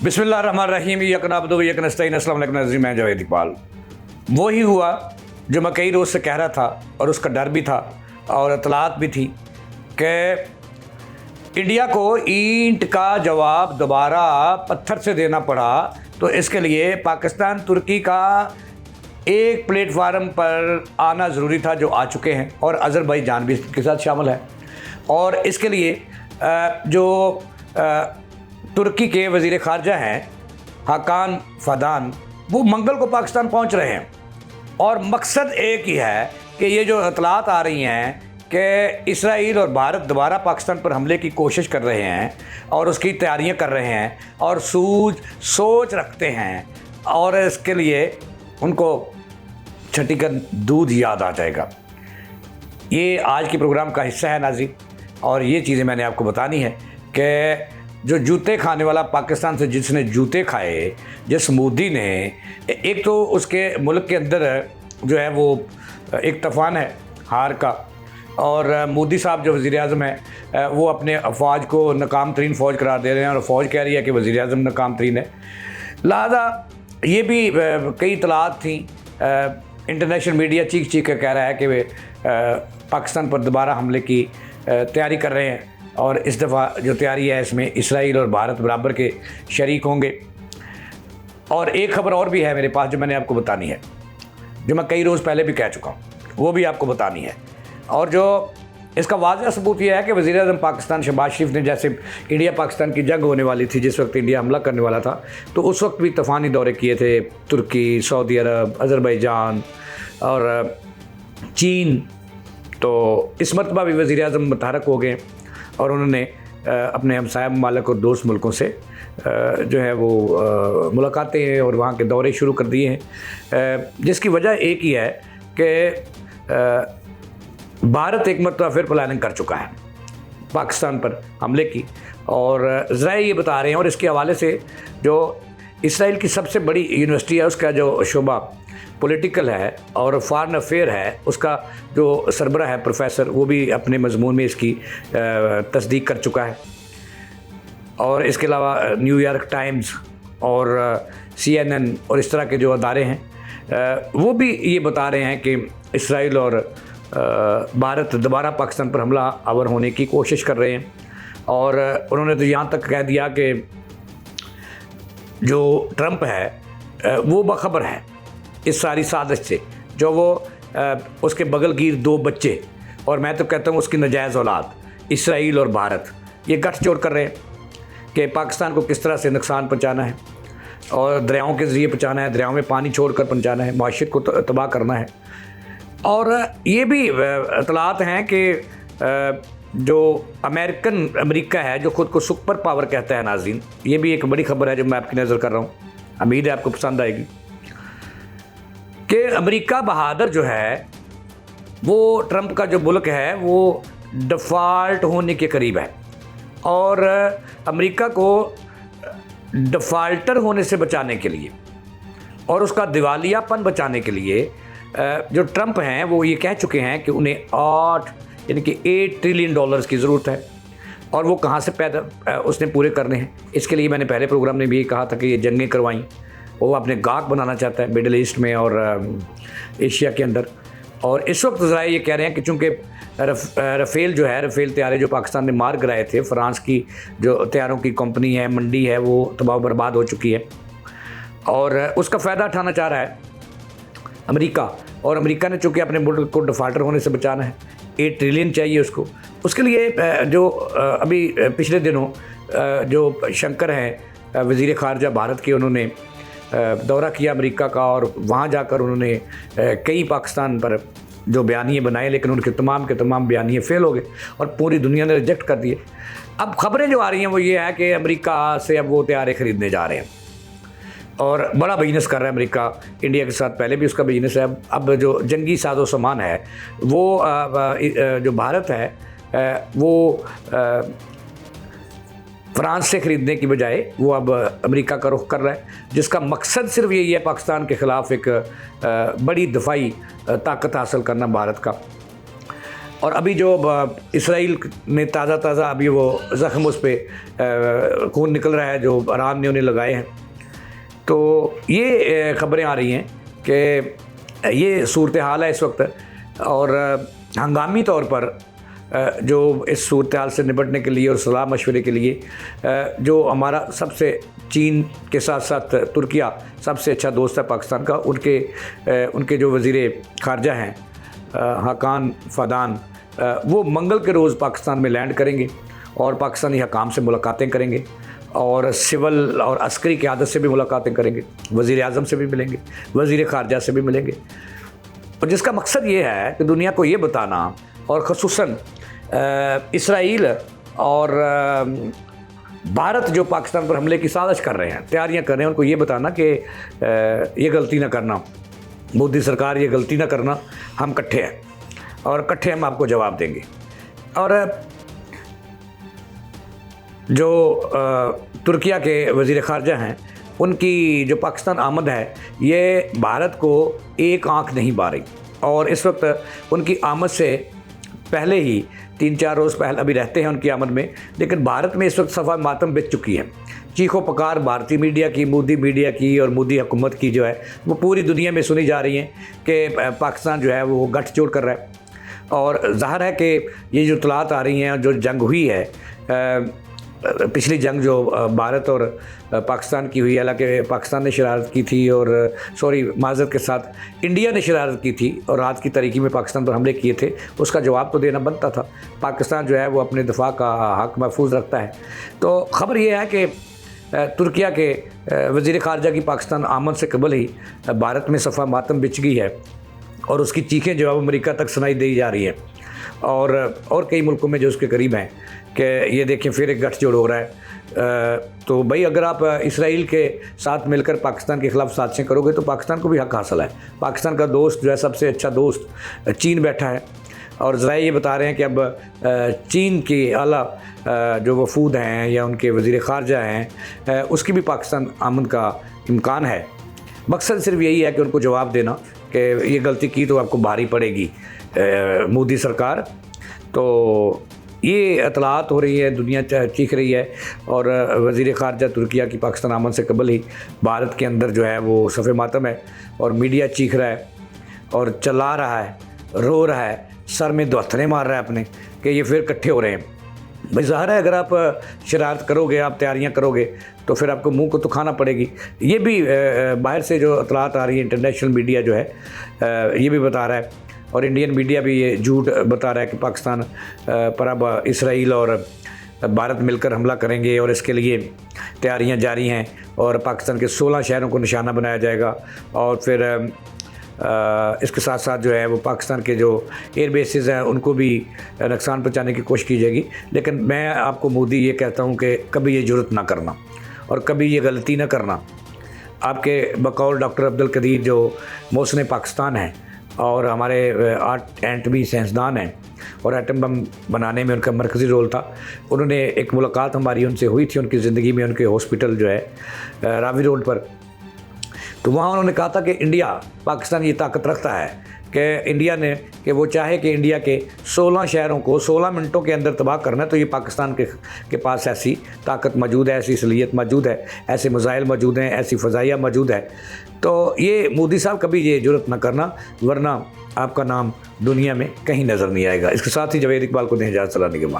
बिस्मिल्लाहिर्रहमानिर्रहीम यकनअब्दु व यकनस्तईन। अस्सलाम वालेकुम नाज़रीन, मैं जावेद इकबाल। वही हुआ जो मैं कई रोज़ से कह रहा था और उसका डर भी था और इतलात भी थी कि इंडिया को ईंट का जवाब दोबारा पत्थर से देना पड़ा। तो इसके लिए पाकिस्तान तुर्की का एक प्लेटफार्म पर आना ज़रूरी था, जो आ चुके हैं, और अज़रबैजान भी इसके साथ शामिल है। और इसके लिए जो तुर्की के वज़ीर ख़ारजा हैं हाकान फ़ादान, वो मंगल को पाकिस्तान पहुंच रहे हैं। और मकसद एक ही है कि ये जो इतलात आ रही हैं कि इसराइल और भारत दोबारा पाकिस्तान पर हमले की कोशिश कर रहे हैं और उसकी तैयारियां कर रहे हैं और सोच रखते हैं, और इसके लिए उनको छठी का दूध याद आ जाएगा। ये आज के प्रोग्राम का हिस्सा है नाज़रीन, और ये चीज़ें मैंने आपको बतानी है कि जो जूते खाने वाला पाकिस्तान से जिसने जूते खाए, जिस मोदी ने, एक तो उसके मुल्क के अंदर जो है वो एक तूफ़ान है हार का, और मोदी साहब जो वज़ीर आज़म है वो अपने अफवाज को नाकाम तरीन फ़ौज करार दे रहे हैं, और फ़ौज कह रही है कि वज़ीर आज़म नाकाम तरीन है। लिहाजा ये भी कई इतलात थी। इंटरनेशनल मीडिया चीख कर कह रहा है कि वे पाकिस्तान पर दोबारा हमले की तैयारी कर रहे हैं, और इस दफ़ा जो तैयारी है इसमें इसराइल और भारत बराबर के शरीक होंगे। और एक ख़बर और भी है मेरे पास जो मैंने आपको बतानी है, जो मैं कई रोज़ पहले भी कह चुका हूँ, वो भी आपको बतानी है। और जो इसका वाज़ह सबूत यह है कि वज़ीर आज़म पाकिस्तान शहबाज शरीफ ने, जैसे इंडिया पाकिस्तान की जंग होने वाली थी, जिस वक्त इंडिया हमला करने वाला था, तो उस वक्त भी तूफ़ानी दौरे किए थे तुर्की, सऊदी अरब, अज़रबैजान और चीन। तो इस मरतबा भी वज़ीर आज़म मुतहरक हो गए और उन्होंने अपने हमसाया ममालिक और दोस्त मुल्कों से जो है वो मुलाकातें और वहाँ के दौरे शुरू कर दिए हैं, जिसकी वजह एक ही है कि भारत एक मरतबा फिर प्लानिंग कर चुका है पाकिस्तान पर हमले की, और ज़राए ये बता रहे हैं। और इसके हवाले से जो इसराइल की सबसे बड़ी यूनिवर्सिटी है, उसका जो शोबा पॉलिटिकल है और फॉरेन अफेयर है, उसका जो सरबराह है प्रोफेसर, वो भी अपने मजमून में इसकी तस्दीक कर चुका है। और इसके अलावा न्यूयॉर्क टाइम्स और CNN और इस तरह के जो अदारे हैं वो भी ये बता रहे हैं कि इसराइल और भारत दोबारा पाकिस्तान पर हमला आवर होने की कोशिश कर रहे हैं। और उन्होंने तो यहाँ तक कह दिया कि जो ट्रंप है वो बाखबर है इस सारी साजिश से, जो वो उसके बगलगीर 2 बच्चे, और मैं तो कहता हूँ उसकी नाजायज़ औलाद, इसराइल और भारत, ये गठजोड़ कर रहे हैं कि पाकिस्तान को किस तरह से नुकसान पहुँचाना है, और दरियाओं के ज़रिए पहुँचाना है, दरियाओं में पानी छोड़कर पहुँचाना है, माशियत को तबाह करना है। और ये भी इतलात हैं कि जो अमेरिका है, जो ख़ुद को सुपर पावर कहता है नाज़रीन, ये भी एक बड़ी ख़बर है जो मैं आपकी नज़र कर रहा हूँ, उम्मीद है आपको पसंद आएगी, कि अमेरिका बहादुर जो है वो ट्रंप का जो मुल्क है वो डिफ़ॉल्ट होने के करीब है, और अमेरिका को डिफ़ॉल्टर होने से बचाने के लिए और उसका दिवालियापन बचाने के लिए जो ट्रंप हैं वो ये कह चुके हैं कि उन्हें 8 ट्रिलियन डॉलर्स की ज़रूरत है, और वो कहाँ से पैदा उसने पूरे करने हैं। इसके लिए मैंने पहले प्रोग्राम में भी कहा था कि ये जंगें करवाईं, वो अपने गाहक बनाना चाहता है मिडल ईस्ट में और एशिया के अंदर। और इस वक्त ज़राए ये कह रहे हैं कि चूँकि रफ़ेल जो है, रफ़ेल तैयारे जो पाकिस्तान ने मार गिराए थे, फ्रांस की जो तैयारों की कंपनी है, मंडी है, वो तबाह बर्बाद हो चुकी है, और उसका फ़ायदा उठाना चाह रहा है अमेरिका। और अमेरिका ने चूँकि अपने मुल्क को डिफ़ॉल्टर होने से बचाना है, 8 ट्रिलियन चाहिए उसको। उसके लिए जो अभी पिछले दिनों जो शंकर हैं वज़ीर ख़ारजा भारत के, उन्होंने दौरा किया अमेरिका का, और वहाँ जाकर उन्होंने कई पाकिस्तान पर जो बयानिए बनाए, लेकिन उनके तमाम के तमाम बयानिए फ़ेल हो गए और पूरी दुनिया ने रिजेक्ट कर दिए। अब ख़बरें जो आ रही हैं वो ये है कि अमेरिका से अब वो तैयारे ख़रीदने जा रहे हैं, और बड़ा बिजनेस कर रहा है अमेरिका इंडिया के साथ। पहले भी उसका बिजनेस है। अब जो जंगी साजो सामान है वो जो भारत है वो फ्रांस से ख़रीदने की बजाय वो अब अमेरिका का रुख कर रहा है, जिसका मकसद सिर्फ यही है पाकिस्तान के ख़िलाफ़ एक बड़ी दफ़ाई ताकत हासिल करना भारत का। और अभी जो इसराइल ने ताज़ा अभी वो ज़ख्म उस पर खून निकल रहा है जो ईरान ने उन्हें लगाए हैं। तो ये ख़बरें आ रही हैं कि ये सूरत हाल है इस वक्त, और हंगामी तौर पर जो इस सूरत हाल से निपटने के लिए और सलाह मशवरे के लिए जो हमारा सबसे चीन के साथ साथ तुर्किया सबसे अच्छा दोस्त है पाकिस्तान का, उनके जो वज़ीर ख़ारजा हैं हाकान फ़ादान, वो मंगल के रोज़ पाकिस्तान में लैंड करेंगे और पाकिस्तानी हकाम से मुलाकातें करेंगे और सिविल और अस्करी क़यादत से भी मुलाकातें करेंगे, वज़ीर आज़म से भी मिलेंगे, वज़ीर ख़ारजा से भी मिलेंगे। और जिसका मकसद ये है कि दुनिया को ये बताना, और ख़ुसूसन इसराइल और भारत जो पाकिस्तान पर हमले की साजिश कर रहे हैं, तैयारियां कर रहे हैं, उनको ये बताना कि ये गलती ना करना, मोदी सरकार ये गलती ना करना, हम इकट्ठे हैं और इकट्ठे हम आपको जवाब देंगे। और जो तुर्किया के वज़ीर ख़ारजा हैं, उनकी जो पाकिस्तान आमद है ये भारत को एक आंख नहीं बारी, और इस वक्त उनकी आमद से पहले ही 3-4 रोज़ पहले अभी रहते हैं उनकी आमद में, लेकिन भारत में इस वक्त सफ़ा मातम बिछ चुकी है। चीखों पकार भारतीय मीडिया की, मोदी मीडिया की और मोदी हुकूमत की जो है वो पूरी दुनिया में सुनी जा रही हैं कि पाकिस्तान जो है वो गठजोड़ कर रहा है। और ज़ाहिर है कि ये जो इत्तलात आ रही हैं, जो जंग हुई है पिछली जंग जो भारत और पाकिस्तान की हुई, हालांकि पाकिस्तान ने शरारत की थी और माज़रत के साथ इंडिया ने शरारत की थी और रात की तारीकी में पाकिस्तान पर हमले किए थे, उसका जवाब तो देना बनता था। पाकिस्तान जो है वो अपने दिफा का हक महफूज रखता है। तो ख़बर ये है कि तुर्किया के वज़ीर ख़ारजा की पाकिस्तान आमद से कबल ही भारत में सफ़ा मातम बिछ गई है और उसकी चीखें जो है अमेरिका तक सुनाई दी जा रही हैं, और कई मुल्कों में जो उसके करीब हैं कि ये देखें फिर एक गठजोड़ हो रहा है। तो भाई अगर आप इसराइल के साथ मिलकर पाकिस्तान के ख़िलाफ़ साजिशें करोगे तो पाकिस्तान को भी हक हासिल है। पाकिस्तान का दोस्त जो है, सबसे अच्छा दोस्त चीन बैठा है, और ज़रा ये बता रहे हैं कि अब चीन के आला जो वफूद हैं या उनके वज़ीर ख़ारजा हैं, उसकी भी पाकिस्तान आमद का इम्कान है। मकसद सिर्फ यही है कि उनको जवाब देना कि ये गलती की तो आपको भारी पड़ेगी मोदी सरकार। तो ये इतलात हो रही है, दुनिया चीख रही है, और वज़ीर ख़ारजा तुर्किया की पाकिस्तान आमद से कबल ही भारत के अंदर जो है वो सफ़े मातम है, और मीडिया चीख रहा है और चला रहा है, रो रहा है, सर में दुहत्थने मार रहा है अपने कि ये फिर इकट्ठे हो रहे हैं। भाई ज़ाहिर है अगर आप शरारत करोगे, आप तैयारियां करोगे, तो फिर आपको मुंह को तो खाना पड़ेगी। ये भी बाहर से जो इतलात आ रही है, इंटरनेशनल मीडिया जो है ये भी बता रहा है, और इंडियन मीडिया भी ये झूठ बता रहा है कि पाकिस्तान पर अब इसराइल और भारत मिलकर हमला करेंगे और इसके लिए तैयारियां जारी हैं, और पाकिस्तान के 16 शहरों को निशाना बनाया जाएगा, और फिर इसके साथ साथ जो है वो पाकिस्तान के जो एयर बेसिस हैं उनको भी नुकसान पहुंचाने की कोशिश की जाएगी। लेकिन मैं आपको मोदी ये कहता हूं कि कभी ये जुर्रत ना करना और कभी ये गलती ना करना। आपके बकौल डॉक्टर अब्दुल कदीर जो मोहसिन पाकिस्तान हैं और हमारे एटमी साइंसदान हैं, और एटम बम बनाने में उनका मरकज़ी रोल था। उन्होंने एक मुलाकात हमारी उनसे हुई थी उनकी ज़िंदगी में, उनके हॉस्पिटल जो है रावी रोड पर। तो वहाँ उन्होंने कहा था कि इंडिया, पाकिस्तान ये ताकत रखता है कि इंडिया ने, कि वो चाहे कि इंडिया के 16 शहरों को 16 मिनटों के अंदर तबाह करना है, तो ये पाकिस्तान के पास ऐसी ताकत मौजूद है, ऐसी सलीयत मौजूद है, ऐसे मिसाइल मौजूद हैं, ऐसी फ़ज़ाइया मौजूद है। तो ये मोदी साहब कभी ये जुर्रत ना करना, वरना आपका नाम दुनिया में कहीं नज़र नहीं आएगा। इसके साथ ही जवेद इकबाल को दें इजाज़त, चलाने के बाद।